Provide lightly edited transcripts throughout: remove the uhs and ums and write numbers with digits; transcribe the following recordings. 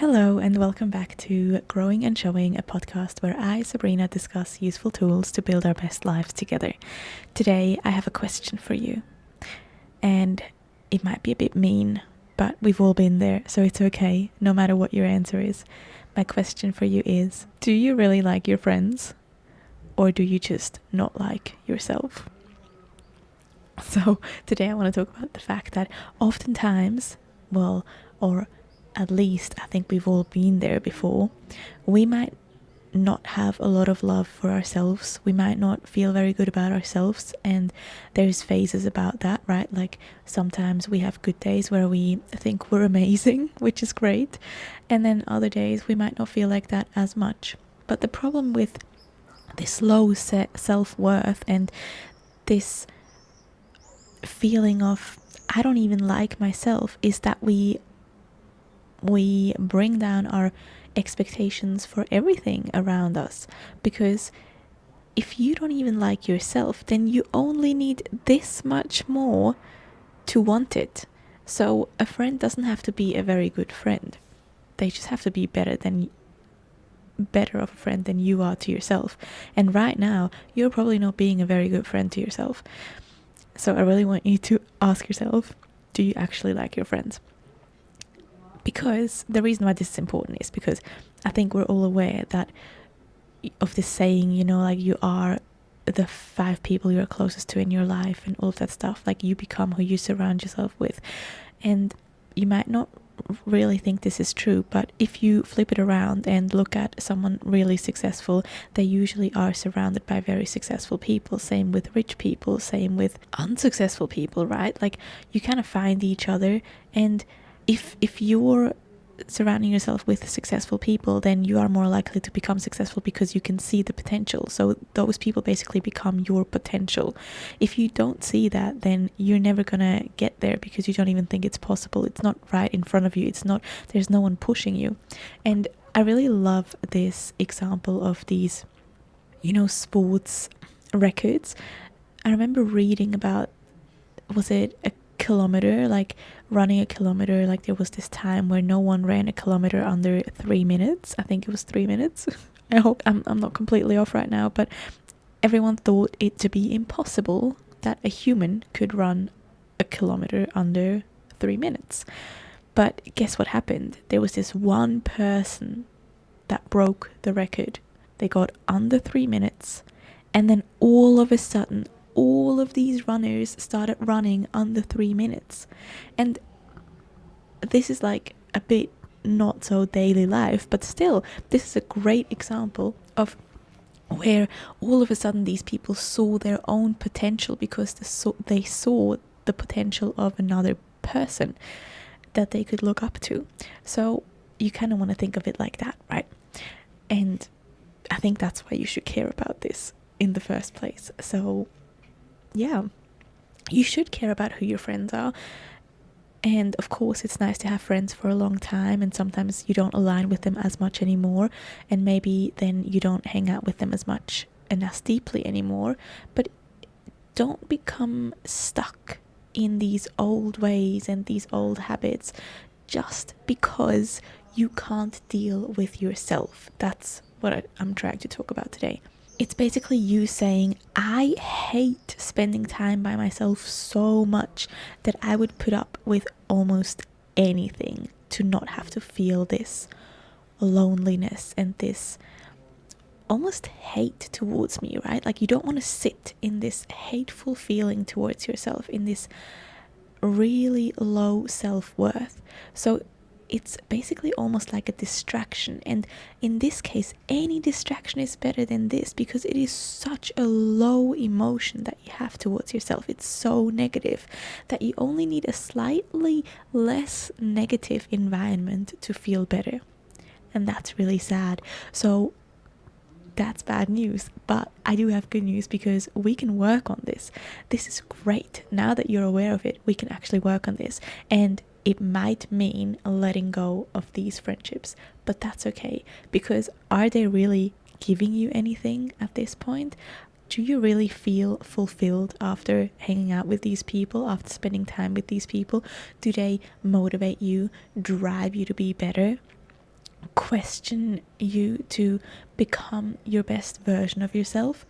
Hello and welcome back to Growing and Showing, a podcast where I, Sabrina, discuss useful tools to build our best lives together. Today I have a question for you, and it might be a bit mean, but we've all been there, so it's okay, no matter what your answer is. My question for you is, do you really like your friends, or do you just not like yourself? So today I want to talk about the fact that oftentimes, or at least I think we've all been there before, we might not have a lot of love for ourselves. We might not feel very good about ourselves, and there's phases about that, right? Like sometimes we have good days where we think we're amazing, which is great, and then other days we might not feel like that as much. But the problem with this low self-worth and this feeling of I don't even like myself is that we bring down our expectations for everything around us, because if you don't even like yourself, then you only need this much more to want it. So a friend doesn't have to be a very good friend. They just have to be better of a friend than you are to yourself. And right now, you're probably not being a very good friend to yourself. So I really want you to ask yourself, do you actually like your friends? Because the reason why this is important is because I think we're all aware that of this saying, like you are the 5 people you're closest to in your life and all of that stuff. Like you become who you surround yourself with. And you might not really think this is true, but if you flip it around and look at someone really successful, they usually are surrounded by very successful people. Same with rich people, same with unsuccessful people, right? Like you kind of find each other, and if you're surrounding yourself with successful people, then you are more likely to become successful because you can see the potential. So those people basically become your potential. If you don't see that, then you're never gonna get there because you don't even think it's possible. It's not right in front of you. There's no one pushing you. And I really love this example of these, sports records. I remember reading about, was it a kilometer, like running a kilometer, like there was this time where no one ran a kilometer under 3 minutes. I think it was 3 minutes. I hope I'm not completely off right now, but everyone thought it to be impossible that a human could run a kilometer under 3 minutes. But guess what happened? There was this one person that broke the record. They got under 3 minutes, and then all of a sudden all of these runners started running under 3 minutes. And this is like a bit not so daily life, but still, this is a great example of where all of a sudden these people saw their own potential because they saw the potential of another person that they could look up to. So you kind of want to think of it like that, right? And I think that's why you should care about this in the first place. So yeah, you should care about who your friends are. And of course, it's nice to have friends for a long time, and sometimes you don't align with them as much anymore, and maybe then you don't hang out with them as much and as deeply anymore. But don't become stuck in these old ways and these old habits just because you can't deal with yourself. That's what I'm trying to talk about today. It's basically you saying, I hate spending time by myself so much that I would put up with almost anything to not have to feel this loneliness and this almost hate towards me, right? Like you don't want to sit in this hateful feeling towards yourself, in this really low self-worth. So it's basically almost like a distraction, and in this case any distraction is better than this because it is such a low emotion that you have towards yourself. It's so negative that you only need a slightly less negative environment to feel better, and that's really sad. So that's bad news, but I do have good news because we can work on this. This is great. Now that you're aware of it, we can actually work on this, and it might mean letting go of these friendships, but that's okay, because are they really giving you anything at this point? Do you really feel fulfilled after hanging out with these people, after spending time with these people? Do they motivate you, drive you to be better? question you to become your best version of yourself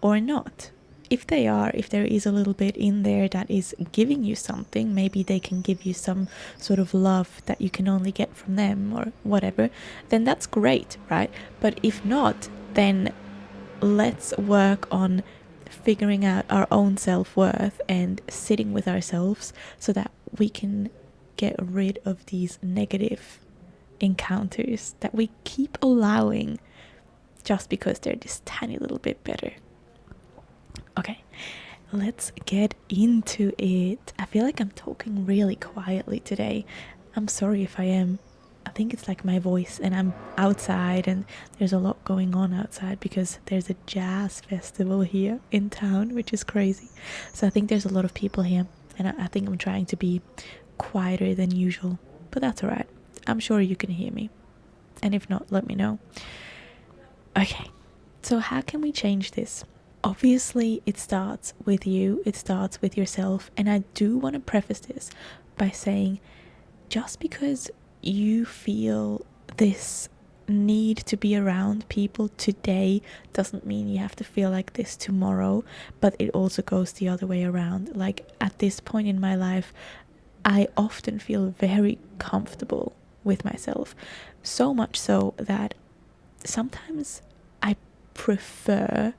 or not. If there is a little bit in there that is giving you something, maybe they can give you some sort of love that you can only get from them or whatever, then that's great, right? But if not, then let's work on figuring out our own self-worth and sitting with ourselves so that we can get rid of these negative encounters that we keep allowing just because they're this tiny little bit better. Okay, let's get into it. I feel like I'm talking really quietly today. I'm sorry if I am. I think it's like my voice, and I'm outside and there's a lot going on outside because there's a jazz festival here in town, which is crazy. So I think there's a lot of people here, and I think I'm trying to be quieter than usual, but that's alright. I'm sure you can hear me, and if not, let me know. Okay, so how can we change this? Obviously, it starts with you, it starts with yourself, and I do want to preface this by saying just because you feel this need to be around people today doesn't mean you have to feel like this tomorrow, but it also goes the other way around. Like at this point in my life, I often feel very comfortable with myself, so much so that sometimes I prefer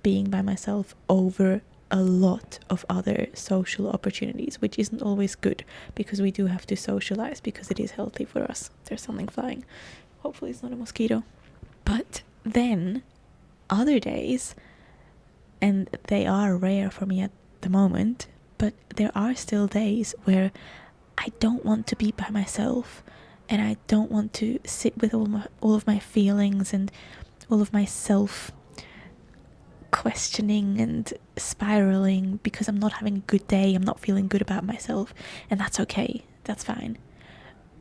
being by myself over a lot of other social opportunities, which isn't always good because we do have to socialize because it is healthy for us. There's something flying. Hopefully it's not a mosquito. But then other days, and they are rare for me at the moment, but there are still days where I don't want to be by myself and I don't want to sit with all of my feelings and all of my self questioning and spiraling because I'm not having a good day, I'm not feeling good about myself, and that's okay, that's fine.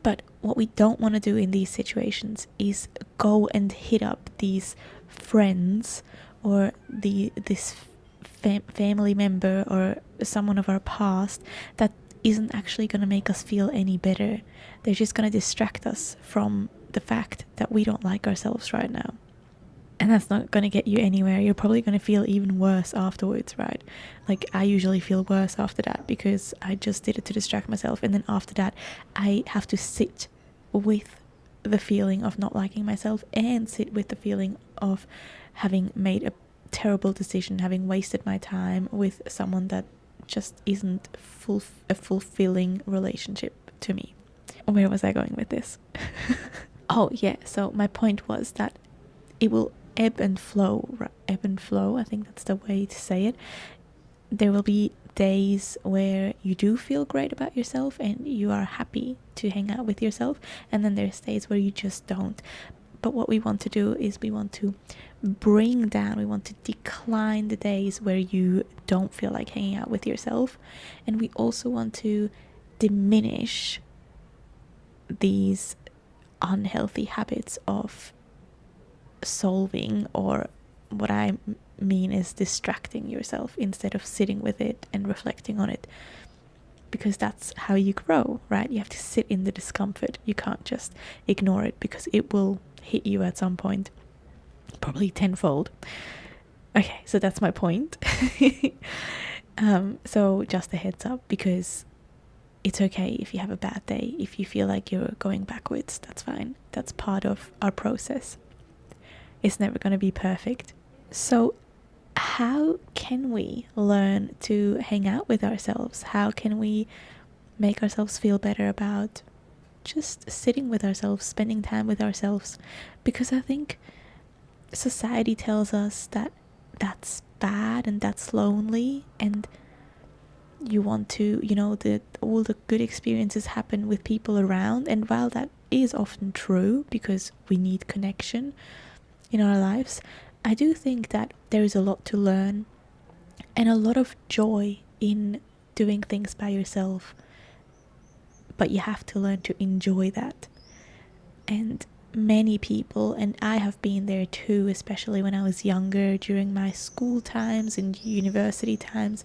But what we don't want to do in these situations is go and hit up these friends or this family member or someone of our past that isn't actually going to make us feel any better. They're just going to distract us from the fact that we don't like ourselves right now. And that's not going to get you anywhere. You're probably going to feel even worse afterwards, right? Like I usually feel worse after that because I just did it to distract myself. And then after that, I have to sit with the feeling of not liking myself and sit with the feeling of having made a terrible decision, having wasted my time with someone that just isn't a fulfilling relationship to me. Where was I going with this? Oh, yeah. So my point was that it will ebb and flow, I think that's the way to say it. There will be days where you do feel great about yourself and you are happy to hang out with yourself, and then there's days where you just don't. But what we want to do is we want to we want to decline the days where you don't feel like hanging out with yourself, and we also want to diminish these unhealthy habits of solving, or what I mean is distracting yourself instead of sitting with it and reflecting on it, because that's how you grow, right? You have to sit in the discomfort. You can't just ignore it because it will hit you at some point, probably tenfold. Okay, so that's my point. So just a heads up, because it's okay if you have a bad day. If you feel like you're going backwards, that's fine. That's part of our process. It's never going to be perfect. So how can we learn to hang out with ourselves? How can we make ourselves feel better about just sitting with ourselves, spending time with ourselves? Because I think society tells us that that's bad and that's lonely, and you want to, all the good experiences happen with people around. And while that is often true because we need connection in our lives, I do think that there is a lot to learn and a lot of joy in doing things by yourself, but you have to learn to enjoy that. And many people, and I have been there too, especially when I was younger, during my school times and university times,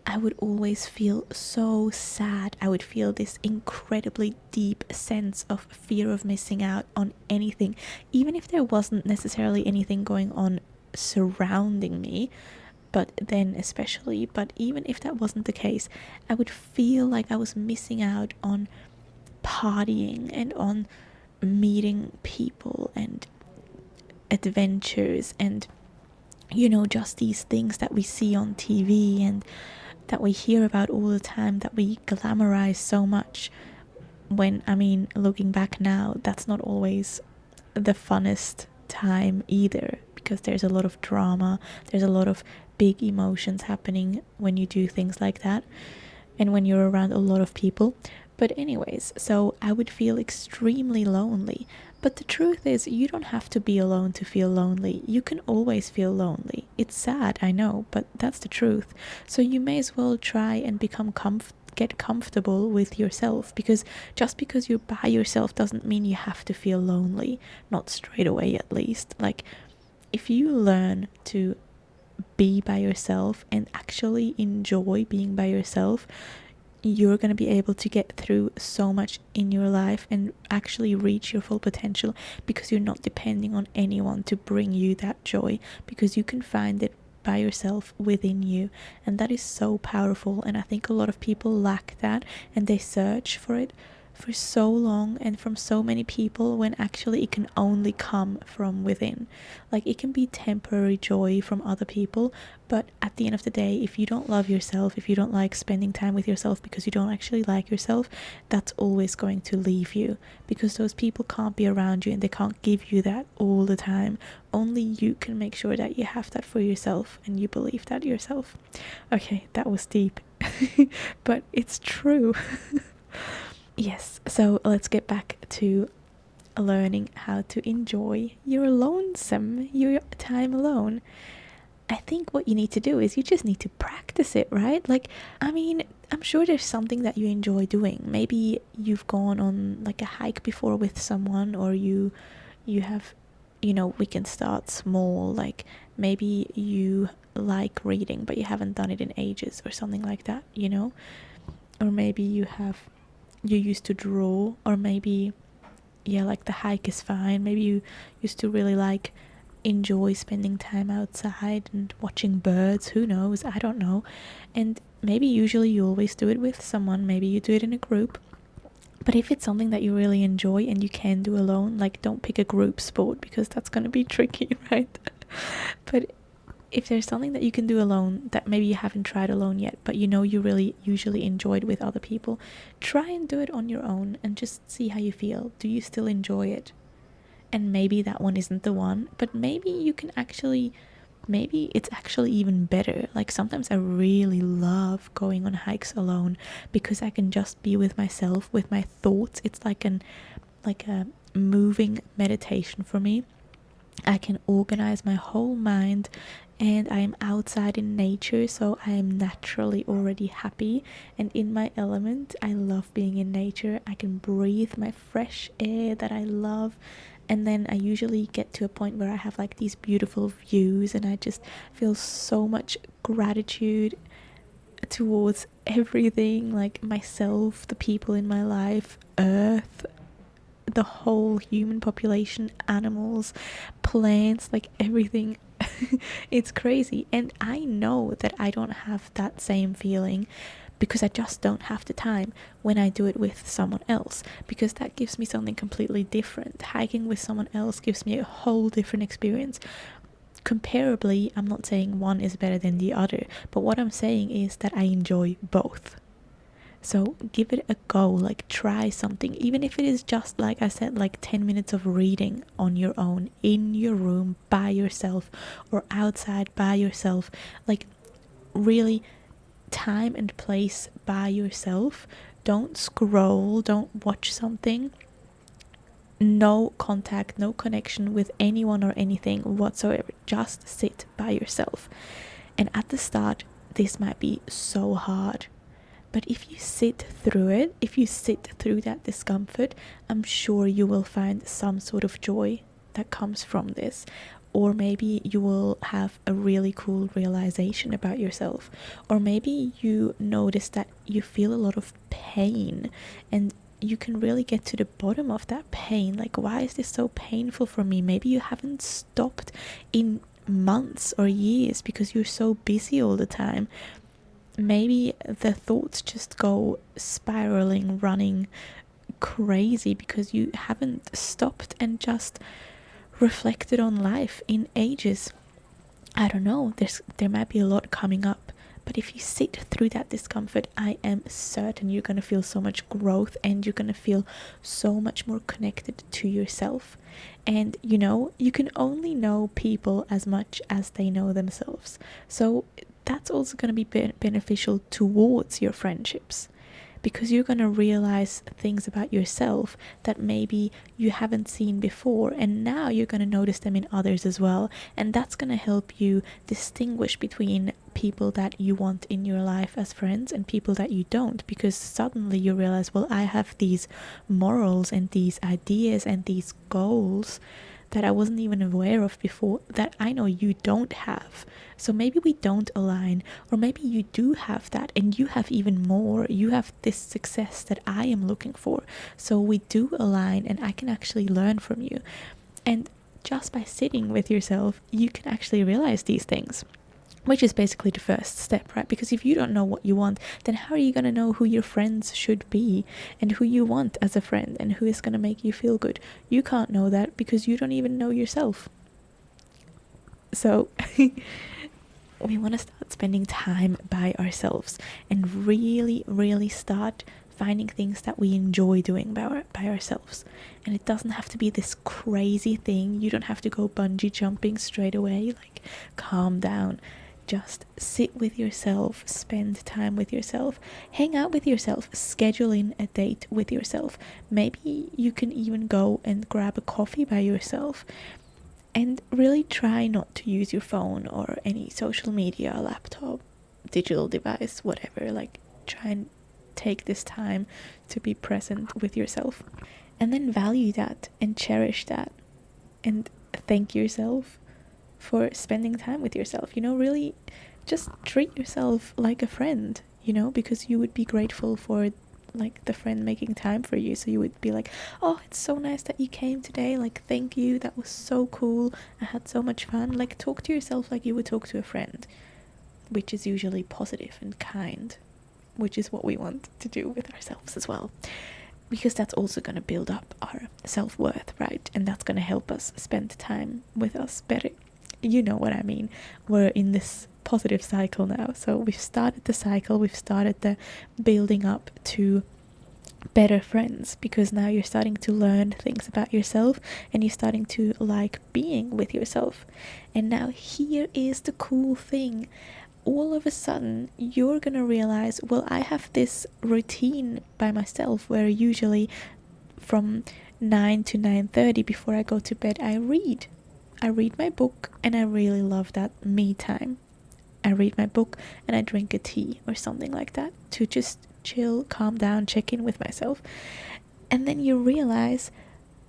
I would always feel so sad. I would feel this incredibly deep sense of fear of missing out on anything, even if there wasn't necessarily anything going on surrounding me. But then, especially, but even if that wasn't the case, I would feel like I was missing out on partying and on meeting people and adventures and, just these things that we see on TV and that we hear about all the time, that we glamorize so much. When, I mean, looking back now, that's not always the funnest time either, because there's a lot of drama, there's a lot of big emotions happening when you do things like that, and when you're around a lot of people. But anyways, so I would feel extremely lonely. But the truth is, you don't have to be alone to feel lonely. You can always feel lonely. It's sad, I know, but that's the truth. So you may as well try and get comfortable with yourself, because just because you're by yourself doesn't mean you have to feel lonely. Not straight away, at least. Like, if you learn to be by yourself and actually enjoy being by yourself, you're going to be able to get through so much in your life and actually reach your full potential, because you're not depending on anyone to bring you that joy, because you can find it by yourself within you. And that is so powerful, and I think a lot of people lack that, and they search for it for so long and from so many people, when actually it can only come from within. Like, it can be temporary joy from other people, but at the end of the day, if you don't love yourself, if you don't like spending time with yourself because you don't actually like yourself, that's always going to leave you, because those people can't be around you and they can't give you that all the time. Only you can make sure that you have that for yourself and you believe that yourself. Okay, that was deep, but it's true. Yes, so let's get back to learning how to enjoy your your time alone. I think what you need to do is you just need to practice it, right? Like, I mean, I'm sure there's something that you enjoy doing. Maybe you've gone on like a hike before with someone, or you have, we can start small. Like, maybe you like reading but you haven't done it in ages, or something like that, or maybe you used to draw, or maybe, yeah, like the hike is fine. Maybe you used to really like enjoy spending time outside and watching birds. Who knows? I don't know. And maybe usually you always do it with someone. Maybe you do it in a group. But if it's something that you really enjoy and you can do alone, like, don't pick a group sport, because that's going to be tricky, right? But if there's something that you can do alone that maybe you haven't tried alone yet, but you really usually enjoyed with other people, try and do it on your own and just see how you feel. Do you still enjoy it? And maybe that one isn't the one, but maybe it's actually even better. Like, sometimes I really love going on hikes alone, because I can just be with myself, with my thoughts. It's like a moving meditation for me. I can organize my whole mind, and I am outside in nature, so I am naturally already happy and in my element. I love being in nature. I can breathe my fresh air that I love, and then I usually get to a point where I have like these beautiful views, and I just feel so much gratitude towards everything, like myself, the people in my life, earth, the whole human population, animals, plants, like everything. It's crazy. And I know that I don't have that same feeling, because I just don't have the time when I do it with someone else, because that gives me something completely different. Hiking with someone else gives me a whole different experience. Comparably, I'm not saying one is better than the other, but what I'm saying is that I enjoy both. So give it a go, like, try something, even if it is just, like I said, like 10 minutes of reading on your own, in your room, by yourself, or outside by yourself. Like, really, time and place by yourself. Don't scroll, don't watch something. No contact, no connection with anyone or anything whatsoever. Just sit by yourself. And at the start, this might be so hard. But if you sit through it, if you sit through that discomfort, I'm sure you will find some sort of joy that comes from this. or maybe you will have a really cool realization about yourself, or maybe you notice that you feel a lot of pain, and you can really get to the bottom of that pain. Like, why is this so painful for me? Maybe you haven't stopped in months or years because you're so busy all the time. Maybe the thoughts just go spiraling, running crazy because you haven't stopped and just reflected on life in ages. I don't know, there might be a lot coming up, but if you sit through that discomfort, I am certain you're going to feel so much growth, and you're going to feel so much more connected to yourself. And you can only know people as much as they know themselves. So that's also going to be beneficial towards your friendships, because you're going to realize things about yourself that maybe you haven't seen before, and now you're going to notice them in others as well. And that's going to help you distinguish between people that you want in your life as friends and people that you don't, because suddenly you realize, well, I have these morals and these ideas and these goals that I wasn't even aware of before, that I know you don't have. So maybe we don't align, or maybe you do have that and you have even more. You have this success that I am looking for. So we do align, and I can actually learn from you. And just by sitting with yourself, you can actually realize these things, which is basically the first step, right? Because if you don't know what you want, then how are you going to know who your friends should be and who you want as a friend and who is going to make you feel good? You can't know that because you don't even know yourself. So we want to start spending time by ourselves and really, really start finding things that we enjoy doing by ourselves. And it doesn't have to be this crazy thing. You don't have to go bungee jumping straight away. Like, calm down. Just sit with yourself, spend time with yourself, hang out with yourself, schedule in a date with yourself. Maybe you can even go and grab a coffee by yourself, and really try not to use your phone or any social media, laptop, digital device, whatever. Like, try and take this time to be present with yourself, and then value that and cherish that, and thank yourself for spending time with yourself. Really just treat yourself like a friend, because you would be grateful for like the friend making time for you. So you would be like, oh, it's so nice that you came today, like, thank you, that was so cool, I had so much fun. Like, talk to yourself like you would talk to a friend, which is usually positive and kind, which is what we want to do with ourselves as well, because that's also going to build up our self-worth, right? And that's going to help us spend time with us better. You know what I mean. We're in this positive cycle now. So we've started the cycle, we've started the building up to better friends, because now you're starting to learn things about yourself and you're starting to like being with yourself. And now here is the cool thing. All of a sudden you're gonna realize, well, I have this routine by myself where usually from 9 to 9:30 before I go to bed, I read my book, and I really love that me time. I read my book and I drink a tea or something like that to just chill, calm down, check in with myself. And then you realize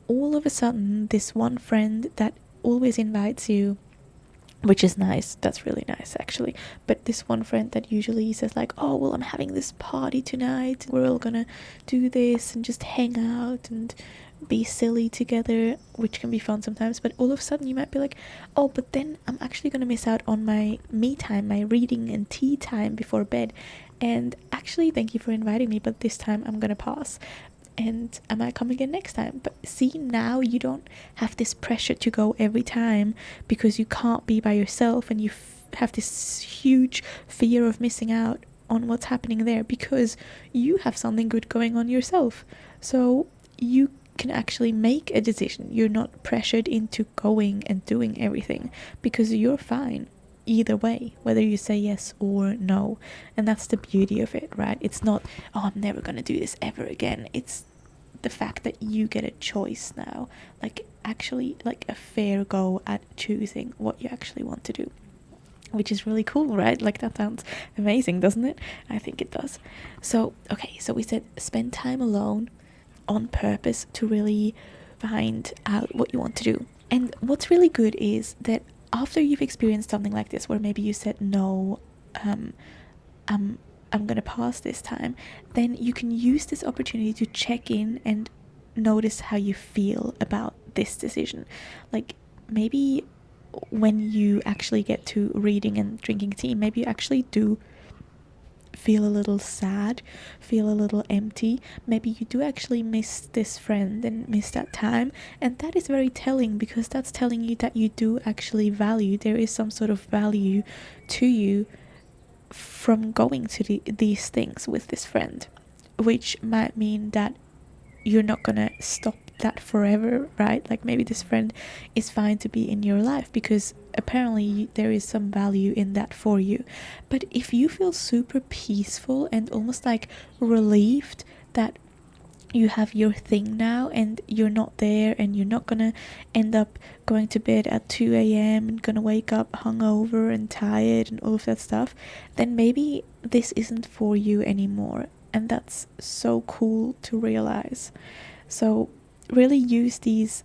all of a sudden this one friend that always invites you, which is nice, that's really nice actually, but this one friend that usually says like, oh, well, I'm having this party tonight, we're all gonna do this and just hang out and be silly together, which can be fun sometimes. But all of a sudden you might be like, oh, but then I'm actually going to miss out on my me time, my reading and tea time before bed. And actually, thank you for inviting me, but this time I'm going to pass, and I might come again next time. But see, now you don't have this pressure to go every time because you can't be by yourself, and you have this huge fear of missing out on what's happening there because you have something good going on yourself. So you can actually make a decision. You're not pressured into going and doing everything because you're fine either way, whether you say yes or no. And that's the beauty of it, right? It's not, oh, I'm never gonna do this ever again. It's the fact that you get a choice now, like actually like a fair go at choosing what you actually want to do, which is really cool, right? Like, that sounds amazing, doesn't it? I think it does. So okay, so we said spend time alone on purpose to really find out what you want to do. And what's really good is that after you've experienced something like this, where maybe you said no, I'm I'm gonna pass this time, then you can use this opportunity to check in and notice how you feel about this decision. Like, maybe when you actually get to reading and drinking tea, maybe you actually do feel a little sad, feel a little empty. Maybe you do actually miss this friend and miss that time. And that is very telling, because that's telling you that you do actually value, there is some sort of value to you from going to these things with this friend, which might mean that you're not gonna stop that forever, right? Like, maybe this friend is fine to be in your life because apparently there is some value in that for you. But if you feel super peaceful and almost like relieved that you have your thing now and you're not there, and you're not gonna end up going to bed at 2 a.m. and gonna wake up hungover and tired and all of that stuff, then maybe this isn't for you anymore. And that's so cool to realize. So really use these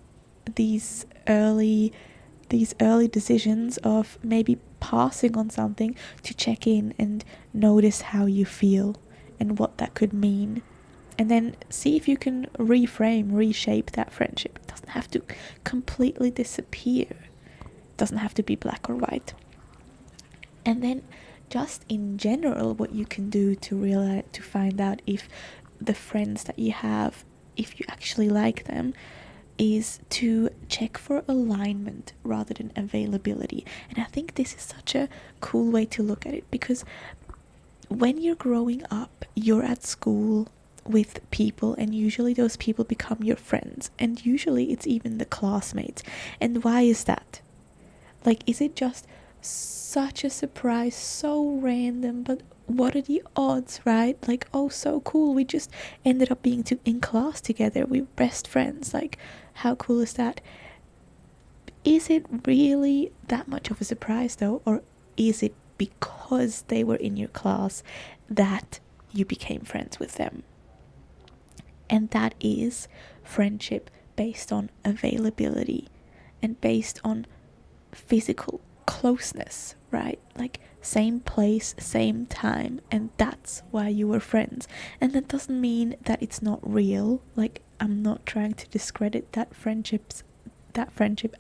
early decisions of maybe passing on something to check in and notice how you feel and what that could mean. And then see if you can reframe, reshape that friendship. It doesn't have to completely disappear. It doesn't have to be black or white. And then just in general, what you can do to find out if the friends that you have, if you actually like them, is to check for alignment rather than availability. And I think this is such a cool way to look at it, because when you're growing up, you're at school with people, and usually those people become your friends, and usually it's even the classmates. And why is that? Like, is it just such a surprise, so random, but what are the odds, right? Like, oh, so cool, we just ended up being in class together, we're best friends. Like, how cool is that? Is it really that much of a surprise though, or is it because they were in your class that you became friends with them? And that is friendship based on availability and based on physical closeness, right? Like, same place, same time, and that's why you were friends. And that doesn't mean that it's not real. Like, I'm not trying to discredit that friendship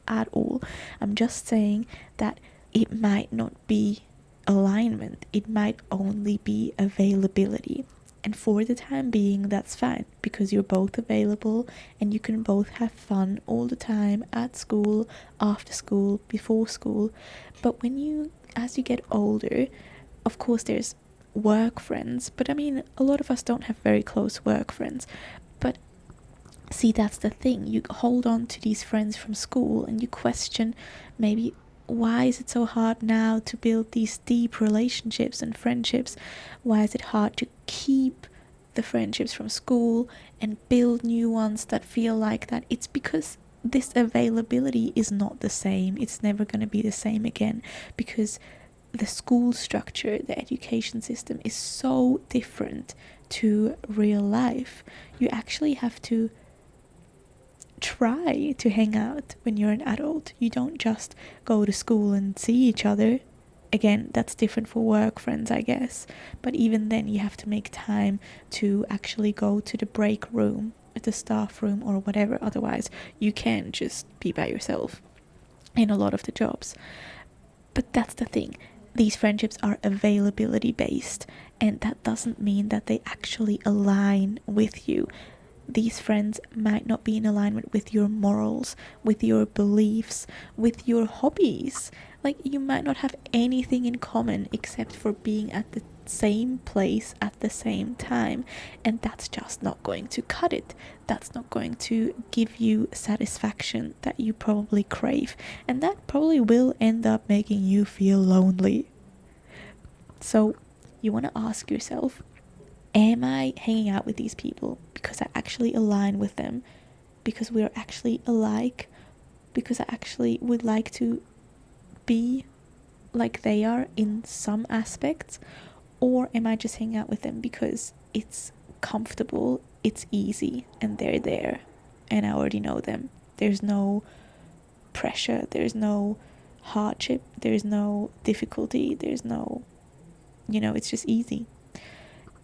at all. I'm just saying that it might not be alignment, it might only be availability. And for the time being, that's fine, because you're both available and you can both have fun all the time, at school, after school, before school. But as you get older, of course there's work friends, but I mean, a lot of us don't have very close work friends. But see, that's the thing. You hold on to these friends from school and you question, maybe, why is it so hard now to build these deep relationships and friendships? Why is it hard to keep the friendships from school and build new ones that feel like that? It's because this availability is not the same. It's never going to be the same again, because the school structure, the education system is so different to real life. You actually have to try to hang out when you're an adult. You don't just go to school and see each other. Again, that's different for work friends, I guess. But even then, you have to make time to actually go to the break room, the staff room, or whatever. Otherwise, you can't just be by yourself in a lot of the jobs. But that's the thing. These friendships are availability based, and that doesn't mean that they actually align with you. These friends might not be in alignment with your morals, with your beliefs, with your hobbies. Like, you might not have anything in common except for being at the same place at the same time, and that's just not going to cut it. That's not going to give you satisfaction that you probably crave, and that probably will end up making you feel lonely. So you want to ask yourself, am I hanging out with these people because I actually align with them, because we're actually alike, because I actually would like to be like they are in some aspects? Or am I just hanging out with them because it's comfortable, it's easy, and they're there? and I already know them. There's no pressure, there's no hardship, there's no difficulty, there's no, it's just easy.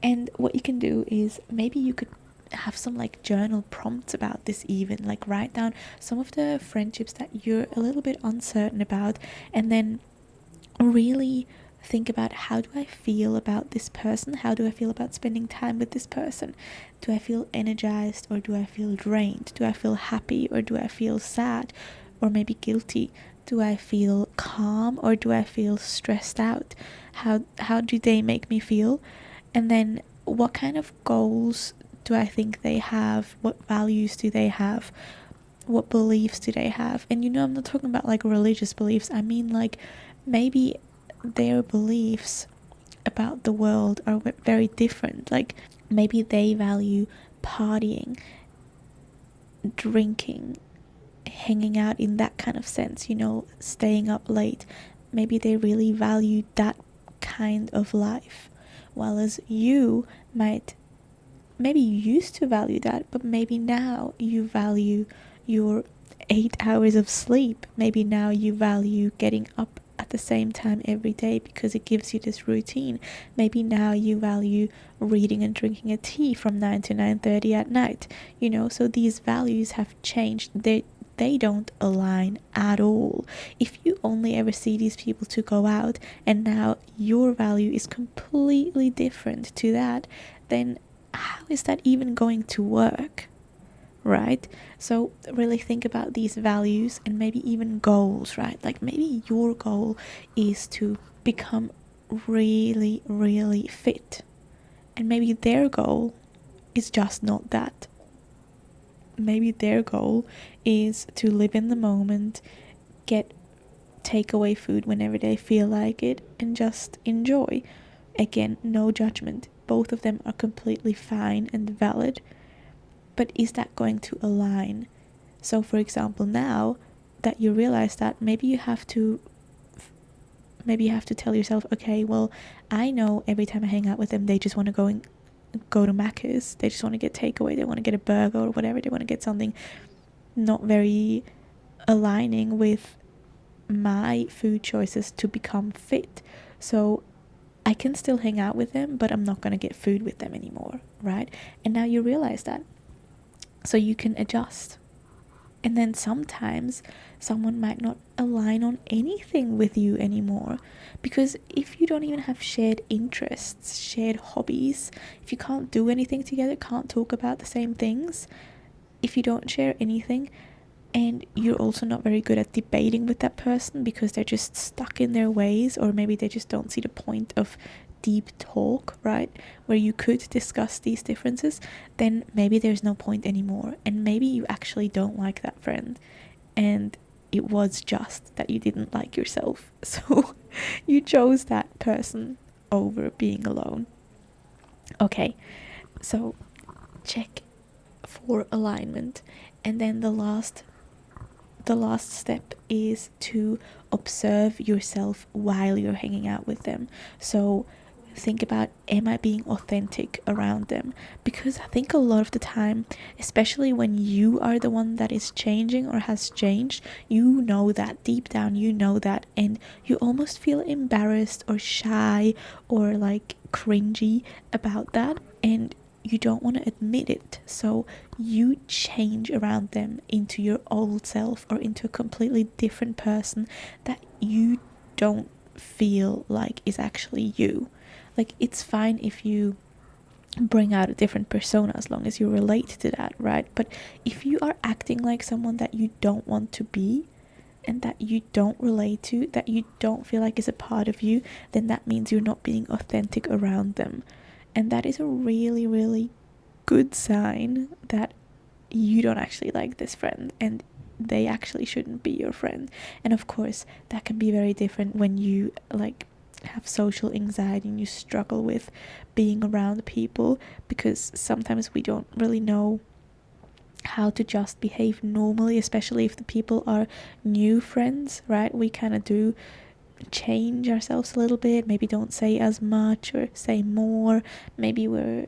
And what you can do is maybe you could have some like journal prompts about this, even like write down some of the friendships that you're a little bit uncertain about, and then really think about, how do I feel about this person? How do I feel about spending time with this person? Do I feel energized or do I feel drained? Do I feel happy or do I feel sad or maybe guilty? Do I feel calm or do I feel stressed out? How do they make me feel? And then what kind of goals do I think they have? What values do they have? What beliefs do they have? And I'm not talking about like religious beliefs. I mean like maybe their beliefs about the world are very different. Like maybe they value partying, drinking, hanging out in that kind of sense, staying up late. Maybe they really value that kind of life. While as you might, maybe you used to value that, but maybe now you value your 8 hours of sleep. Maybe now you value getting up at the same time every day because it gives you this routine. Maybe now you value reading and drinking a tea from 9 to 9:30 at night. So these values have changed. They don't align at all. If you only ever see these people to go out and now your value is completely different to that, then how is that even going to work? Right? So really think about these values and maybe even goals, right? Like maybe your goal is to become really, really fit. And maybe their goal is just not that. Maybe their goal is to live in the moment, get takeaway food whenever they feel like it, and just enjoy. Again, no judgment. Both of them are completely fine and valid. But is that going to align? So for example, now that you realize that, maybe you have to tell yourself, okay, well, I know every time I hang out with them, they just want to go to Macca's. They just want to get takeaway. They want to get a burger or whatever. They want to get something not very aligning with my food choices to become fit. So I can still hang out with them, but I'm not going to get food with them anymore, right? And now you realize that. So you can adjust. And then sometimes someone might not align on anything with you anymore, because if you don't even have shared interests, shared hobbies, if you can't do anything together, can't talk about the same things, if you don't share anything, and you're also not very good at debating with that person because they're just stuck in their ways, or maybe they just don't see the point of deep talk, right, where you could discuss these differences, then maybe there's no point anymore, and maybe you actually don't like that friend, and it was just that you didn't like yourself, so you chose that person over being alone. Okay, so check for alignment, and then the last step is to observe yourself while you're hanging out with them. So think about, am I being authentic around them? Because I think a lot of the time, especially when you are the one that is changing or has changed, you know that deep down, and you almost feel embarrassed or shy or like cringy about that, and you don't want to admit it. So you change around them into your old self or into a completely different person that you don't feel like is actually you. Like, it's fine if you bring out a different persona as long as you relate to that, right? But if you are acting like someone that you don't want to be, and that you don't relate to, that you don't feel like is a part of you, then that means you're not being authentic around them. And that is a really, really good sign that you don't actually like this friend, and they actually shouldn't be your friend. And of course, that can be very different when you like have social anxiety and you struggle with being around people, because sometimes we don't really know how to just behave normally, especially if the people are new friends, right? We kind of do change ourselves a little bit, maybe don't say as much or say more, maybe we're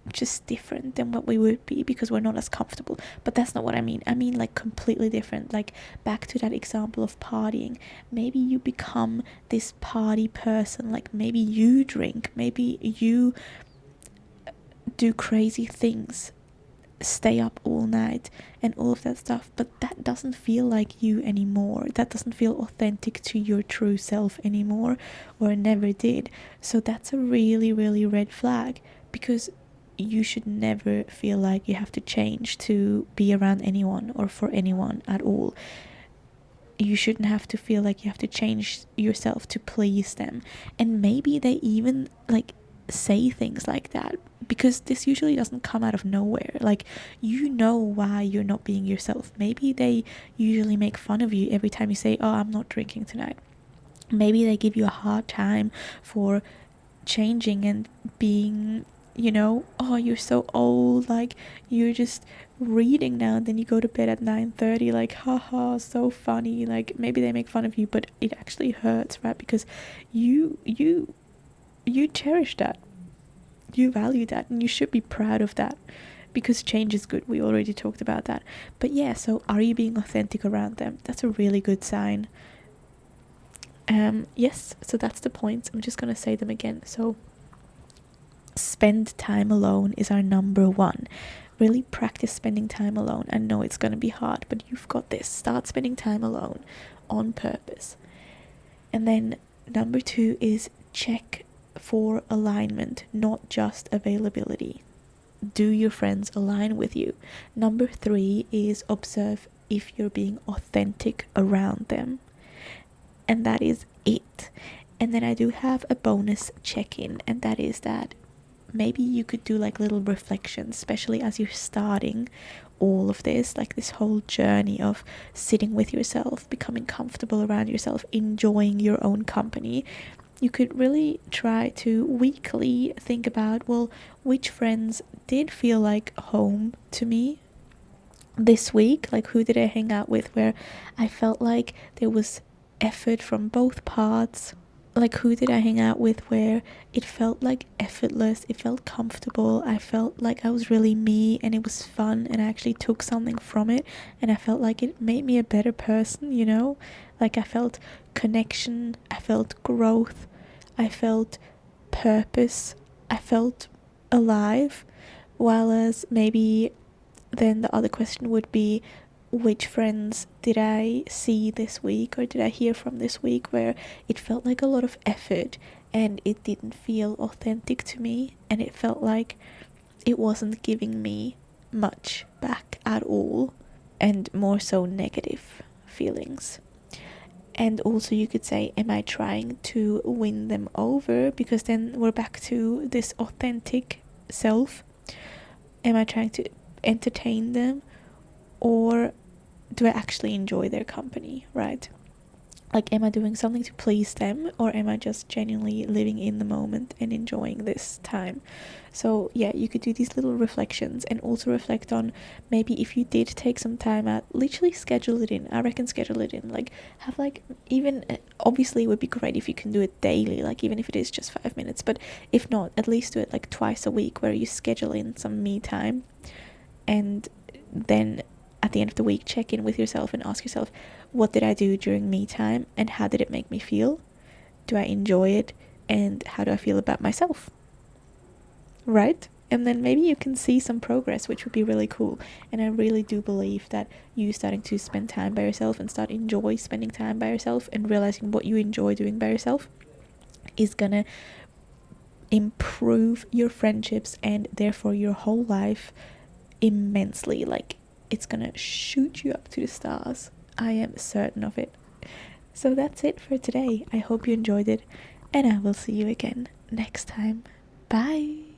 just different than what we would be because we're not as comfortable. But that's not what I mean. I mean like completely different. Like back to that example of partying. Maybe you become this party person. Like maybe you drink, maybe you do crazy things, stay up all night and all of that stuff, but that doesn't feel like you anymore. That doesn't feel authentic to your true self anymore, or never did. So that's a really, really red flag, because you should never feel like you have to change to be around anyone or for anyone at all. You shouldn't have to feel like you have to change yourself to please them. And maybe they even like say things like that, because this usually doesn't come out of nowhere. Like, you know why you're not being yourself. Maybe they usually make fun of you every time you say, oh, I'm not drinking tonight. Maybe they give you a hard time for changing and being, oh, you're so old, like you're just reading now and then you go to bed at 9:30, like haha, so funny. Like maybe they make fun of you, but it actually hurts, right? Because you cherish that, you value that, and you should be proud of that, because change is good. We already talked about that. But yeah, so are you being authentic around them? That's a really good sign. Yes, so that's the points. I'm just gonna say them again. So spend time alone is our number one. Really practice spending time alone. I know it's gonna be hard, but you've got this. Start spending time alone on purpose. And then number two is check for alignment, not just availability. Do your friends align with you? Number three is observe if you're being authentic around them. And that is it. And then I do have a bonus check-in, and that is that maybe you could do like little reflections, especially as you're starting all of this, like this whole journey of sitting with yourself, becoming comfortable around yourself, enjoying your own company. You could really try to weekly think about, well, which friends did feel like home to me this week? Like, who did I hang out with where I felt like there was effort from both parts? Like, who did I hang out with where it felt like effortless, it felt comfortable, I felt like I was really me and it was fun and I actually took something from it and I felt like it made me a better person, Like, I felt connection, I felt growth, I felt purpose, I felt alive. While as maybe then the other question would be, which friends did I see this week or did I hear from this week where it felt like a lot of effort and it didn't feel authentic to me, and it felt like it wasn't giving me much back at all, and more so negative feelings. And also you could say, am I trying to win them over? Because then we're back to this authentic self. Am I trying to entertain them, or do I actually enjoy their company, right? Like, am I doing something to please them, or am I just genuinely living in the moment and enjoying this time? So yeah, you could do these little reflections, and also reflect on maybe if you did take some time out, literally schedule it in. I reckon schedule it in. Like, have like, even obviously it would be great if you can do it daily, like even if it is just 5 minutes, but if not, at least do it like twice a week where you schedule in some me time, and then at the end of the week check in with yourself and ask yourself, what did I do during me time and how did it make me feel? Do I enjoy it? And how do I feel about myself? Right? And then maybe you can see some progress, which would be really cool. And I really do believe that you starting to spend time by yourself and start enjoy spending time by yourself and realizing what you enjoy doing by yourself is gonna improve your friendships and therefore your whole life immensely. Like, it's gonna shoot you up to the stars. I am certain of it. So that's it for today. I hope you enjoyed it, and I will see you again next time. Bye.